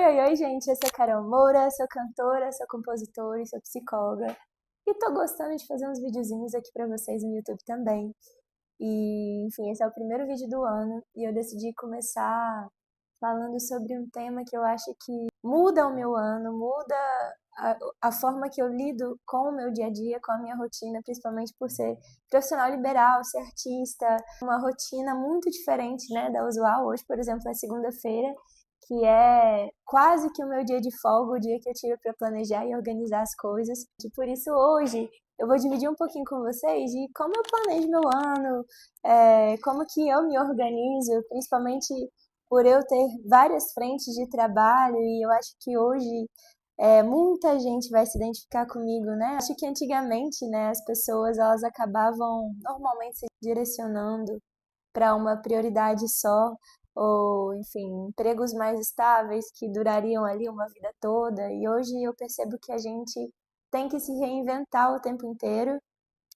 Oi, gente, eu sou Carol Moura, sou cantora, sou compositora e sou psicóloga. E tô gostando de fazer uns videozinhos aqui pra vocês no YouTube também. E, enfim, esse é o primeiro vídeo do ano e eu decidi começar falando sobre um tema que eu acho que muda o meu ano, muda a forma que eu lido com o meu dia a dia, com a minha rotina, principalmente por ser profissional liberal, ser artista, uma rotina muito diferente, né, da usual. Hoje, por exemplo, é segunda-feira, que é quase que o meu dia de folga, o dia que eu tive para planejar e organizar as coisas. E por isso hoje eu vou dividir um pouquinho com vocês de como eu planejo meu ano, como que eu me organizo, principalmente por eu ter várias frentes de trabalho, e eu acho que hoje muita gente vai se identificar comigo, né? Acho que antigamente, né, as pessoas elas acabavam normalmente se direcionando para uma prioridade só, ou, enfim, empregos mais estáveis que durariam ali uma vida toda. E hoje eu percebo que a gente tem que se reinventar o tempo inteiro.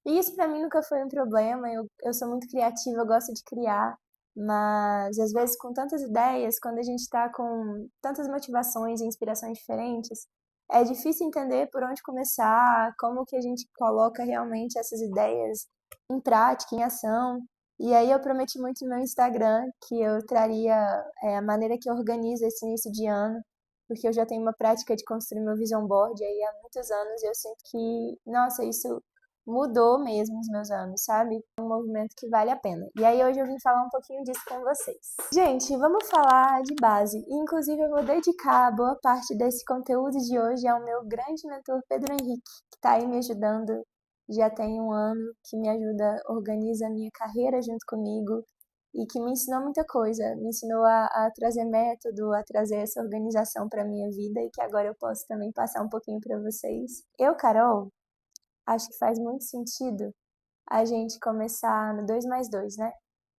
E isso para mim nunca foi um problema. Eu sou muito criativa, eu gosto de criar. Mas às vezes com tantas ideias, quando a gente está com tantas motivações e inspirações diferentes, é difícil entender por onde começar, como que a gente coloca realmente essas ideias em prática, em ação. E aí eu prometi muito no meu Instagram que eu traria a maneira que eu organizo esse início de ano, porque eu já tenho uma prática de construir meu vision board aí há muitos anos e eu sinto que, nossa, isso mudou mesmo os meus anos, sabe? É um movimento que vale a pena. E aí hoje eu vim falar um pouquinho disso com vocês. Gente, vamos falar de base. E, inclusive eu vou dedicar boa parte desse conteúdo de hoje ao meu grande mentor Pedro Henrique, que está aí me ajudando já tem um ano, que me ajuda, organiza a minha carreira junto comigo e que me ensinou muita coisa. Me ensinou a trazer método, a trazer essa organização para minha vida e que agora eu posso também passar um pouquinho para vocês. Eu, Carol, acho que faz muito sentido a gente começar no 2 mais 2, né?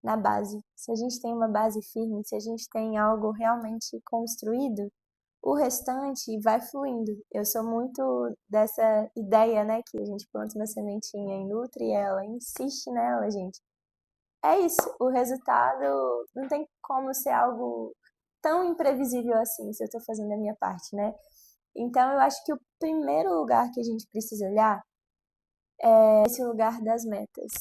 Na base. Se a gente tem uma base firme, se a gente tem algo realmente construído, o restante vai fluindo. Eu sou muito dessa ideia, né, que a gente planta uma sementinha e nutre ela, insiste nela, gente. É isso, o resultado não tem como ser algo tão imprevisível assim, se eu tô fazendo a minha parte, né? Então eu acho que o primeiro lugar que a gente precisa olhar é esse lugar das metas,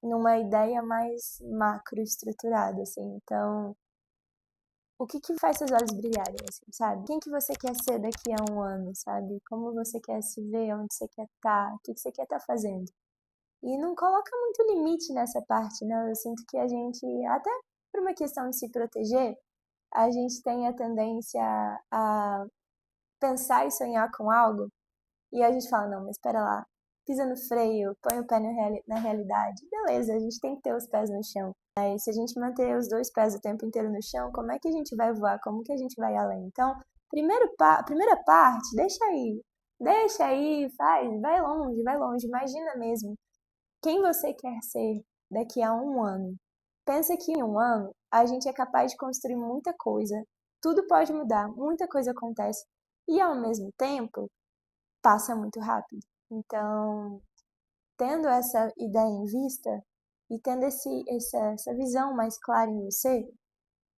numa ideia mais macroestruturada, assim. Então, o que faz seus olhos brilharem, assim, sabe? Quem que você quer ser daqui a um ano, sabe? Como você quer se ver, onde você quer estar, o que você quer estar fazendo. E não coloca muito limite nessa parte, né? Eu sinto que a gente, até por uma questão de se proteger, a gente tem a tendência a pensar e sonhar com algo, e a gente fala, não, mas espera lá, pisa no freio, põe o pé na realidade. Beleza, a gente tem que ter os pés no chão. Mas se a gente manter os dois pés o tempo inteiro no chão, como é que a gente vai voar? Como que a gente vai além? Então, primeira parte, deixa aí, faz, vai longe, imagina mesmo quem você quer ser daqui a um ano. Pensa que em um ano a gente é capaz de construir muita coisa, tudo pode mudar, muita coisa acontece e ao mesmo tempo passa muito rápido. Então, tendo essa ideia em vista e tendo essa visão mais clara em você,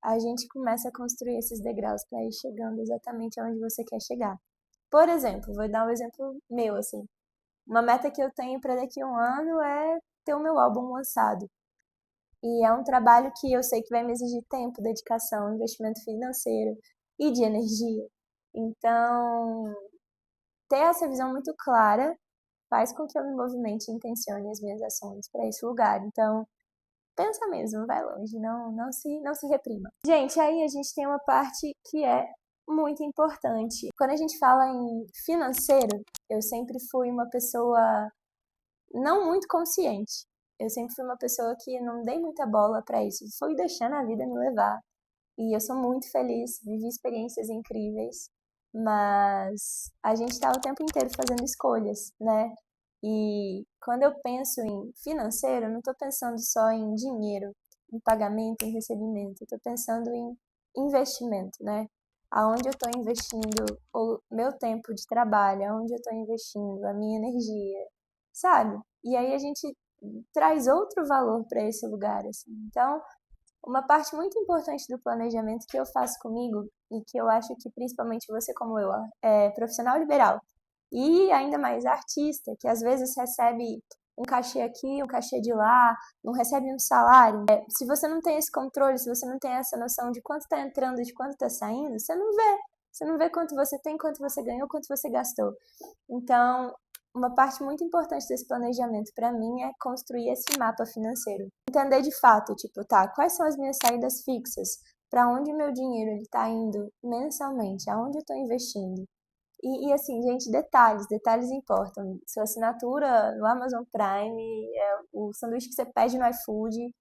a gente começa a construir esses degraus para ir chegando exatamente aonde você quer chegar. Por exemplo, vou dar um exemplo meu, assim. Uma meta que eu tenho para daqui a um ano é ter o meu álbum lançado. E é um trabalho que eu sei que vai me exigir tempo, dedicação, investimento financeiro e de energia. Então, ter essa visão muito clara faz com que eu me movimente e intencione as minhas ações para esse lugar. Então, pensa mesmo, vai longe, não se reprima. Gente, aí a gente tem uma parte que é muito importante. Quando a gente fala em financeiro, eu sempre fui uma pessoa não muito consciente. Eu sempre fui uma pessoa que não dei muita bola para isso. Fui deixando a vida me levar. E eu sou muito feliz, vivi experiências incríveis, mas a gente está o tempo inteiro fazendo escolhas, né? E quando eu penso em financeiro, eu não estou pensando só em dinheiro, em pagamento, em recebimento. Eu estou pensando em investimento, né? Aonde eu estou investindo o meu tempo de trabalho, aonde eu estou investindo a minha energia, sabe? E aí a gente traz outro valor para esse lugar, assim. Então, uma parte muito importante do planejamento que eu faço comigo e que eu acho que principalmente você como eu, é profissional liberal e ainda mais artista, que às vezes recebe um cachê aqui, um cachê de lá, não recebe um salário. Se você não tem esse controle, se você não tem essa noção de quanto está entrando e de quanto está saindo, você não vê. Você não vê quanto você tem, quanto você ganhou, quanto você gastou. Então, uma parte muito importante desse planejamento para mim é construir esse mapa financeiro. Entender de fato, tipo, tá, quais são as minhas saídas fixas? Para onde meu dinheiro está indo mensalmente? Aonde eu estou investindo? E assim, gente, detalhes importam. Sua assinatura no Amazon Prime, o sanduíche que você pede no iFood,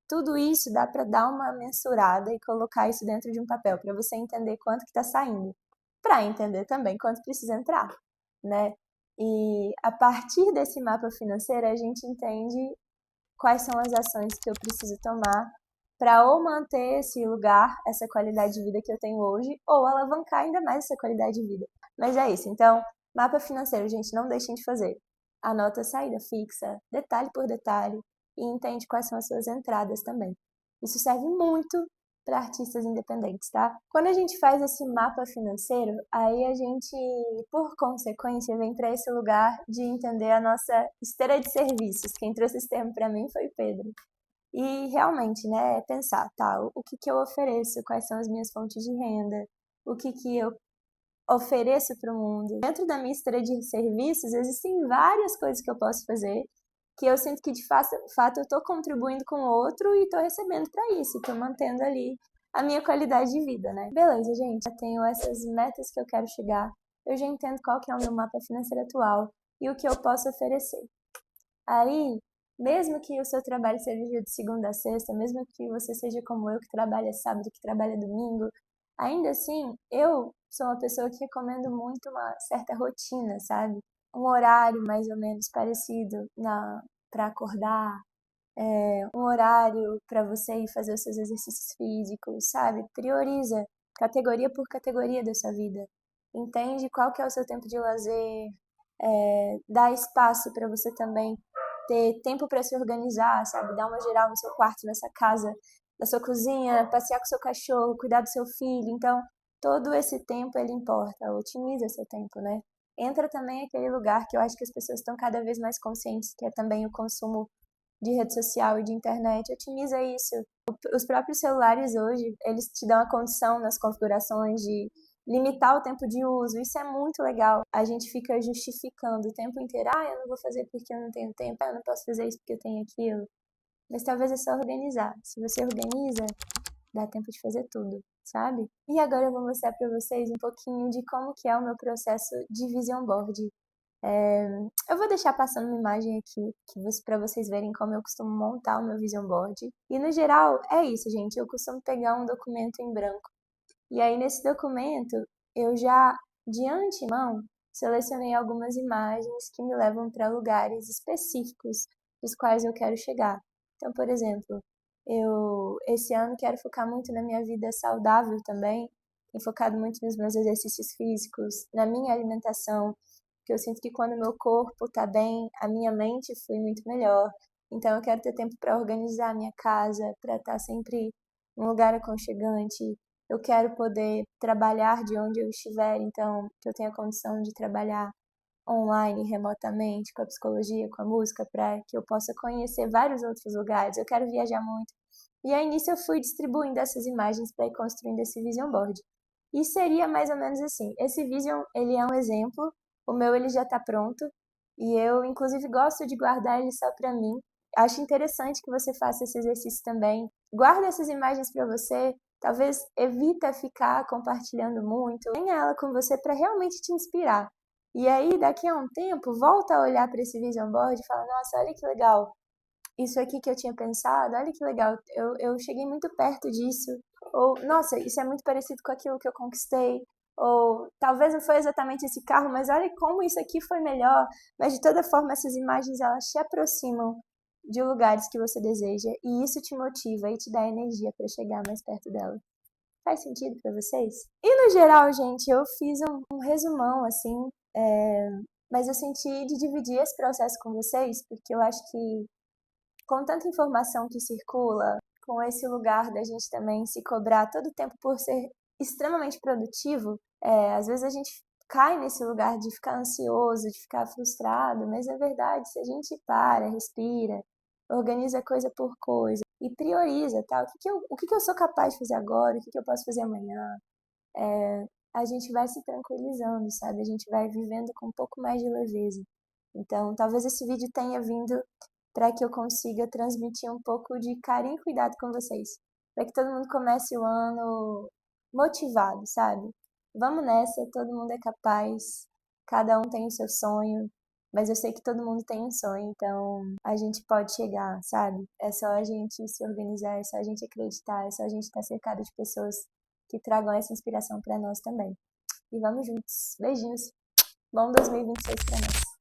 tudo isso dá para dar uma mensurada e colocar isso dentro de um papel, para você entender quanto que está saindo, para entender também quanto precisa entrar, né? E a partir desse mapa financeiro, a gente entende quais são as ações que eu preciso tomar para ou manter esse lugar, essa qualidade de vida que eu tenho hoje, ou alavancar ainda mais essa qualidade de vida. Mas é isso. Então, mapa financeiro, gente, não deixem de fazer. Anota a saída fixa, detalhe por detalhe, e entende quais são as suas entradas também. Isso serve muito para artistas independentes, tá? Quando a gente faz esse mapa financeiro, aí a gente, por consequência, vem para esse lugar de entender a nossa esteira de serviços. Quem trouxe esse termo para mim foi o Pedro. E realmente, né, pensar, tá, o que que eu ofereço, quais são as minhas fontes de renda, o que que eu ofereço para o mundo. Dentro da minha esteira de serviços, existem várias coisas que eu posso fazer, que eu sinto que de fato eu estou contribuindo com o outro e estou recebendo para isso, estou mantendo ali a minha qualidade de vida, né? Beleza, gente, já tenho essas metas que eu quero chegar, eu já entendo qual que é o meu mapa financeiro atual e o que eu posso oferecer. Aí, mesmo que o seu trabalho seja de segunda a sexta, mesmo que você seja como eu, que trabalha sábado, que trabalha domingo, ainda assim, eu sou uma pessoa que recomendo muito uma certa rotina, sabe? Um horário mais ou menos parecido para acordar, um horário para você ir fazer os seus exercícios físicos, sabe? Prioriza categoria por categoria da sua vida. Entende qual que é o seu tempo de lazer, dá espaço para você também ter tempo para se organizar, sabe? Dar uma geral no seu quarto, nessa casa, na sua cozinha, passear com seu cachorro, cuidar do seu filho. Então, todo esse tempo ele importa, otimiza seu tempo, né? Entra também aquele lugar que eu acho que as pessoas estão cada vez mais conscientes, que é também o consumo de rede social e de internet. Otimiza isso. Os próprios celulares hoje, eles te dão a condição nas configurações de limitar o tempo de uso. Isso é muito legal. A gente fica justificando o tempo inteiro. Ah, eu não vou fazer porque eu não tenho tempo. Ah, eu não posso fazer isso porque eu tenho aquilo. Mas talvez é só organizar. Se você organiza, dá tempo de fazer tudo, sabe? E agora eu vou mostrar para vocês um pouquinho de como que é o meu processo de vision board. Eu vou deixar passando uma imagem aqui para vocês verem como eu costumo montar o meu vision board. E no geral é isso, gente. Eu costumo pegar um documento em branco. E aí nesse documento eu já de antemão selecionei algumas imagens que me levam para lugares específicos dos quais eu quero chegar. Então, por exemplo, eu esse ano quero focar muito na minha vida saudável também, tenho focado muito nos meus exercícios físicos, na minha alimentação, porque eu sinto que quando meu corpo está bem, a minha mente flui muito melhor. Então eu quero ter tempo para organizar a minha casa, para estar sempre num lugar aconchegante. Eu quero poder trabalhar de onde eu estiver, então que eu tenha condição de trabalhar online, remotamente, com a psicologia, com a música, para que eu possa conhecer vários outros lugares. Eu quero viajar muito. E aí nisso eu fui distribuindo essas imagens para ir construindo esse vision board. E seria mais ou menos assim. Esse vision, ele é um exemplo. O meu ele já está pronto e eu inclusive gosto de guardar ele só para mim. Acho interessante que você faça esse exercício também. Guarda essas imagens para você. Talvez evita ficar compartilhando muito. Tenha ela com você para realmente te inspirar. E aí, daqui a um tempo, volta a olhar para esse vision board e fala, nossa, olha que legal. Isso aqui que eu tinha pensado, olha que legal. Eu cheguei muito perto disso. Ou, nossa, isso é muito parecido com aquilo que eu conquistei. Ou, talvez não foi exatamente esse carro, mas olha como isso aqui foi melhor. Mas, de toda forma, essas imagens, elas te aproximam de lugares que você deseja. E isso te motiva e te dá energia para chegar mais perto dela. Faz sentido para vocês? E no geral, gente, eu fiz um resumão, assim, mas eu senti de dividir esse processo com vocês, porque eu acho que com tanta informação que circula, com esse lugar da gente também se cobrar todo o tempo por ser extremamente produtivo, às vezes a gente cai nesse lugar de ficar ansioso, de ficar frustrado, mas é verdade, se a gente para, respira, organiza coisa por coisa e prioriza, tá? O que que eu sou capaz de fazer agora, o que que eu posso fazer amanhã, a gente vai se tranquilizando, sabe? A gente vai vivendo com um pouco mais de leveza. Então, talvez esse vídeo tenha vindo para que eu consiga transmitir um pouco de carinho e cuidado com vocês, para que todo mundo comece o ano motivado, sabe? Vamos nessa, todo mundo é capaz, cada um tem o seu sonho, mas eu sei que todo mundo tem um sonho, então a gente pode chegar, sabe? É só a gente se organizar, é só a gente acreditar, é só a gente estar cercado de pessoas que tragam essa inspiração para nós também. E vamos juntos. Beijinhos. Bom 2026 para nós.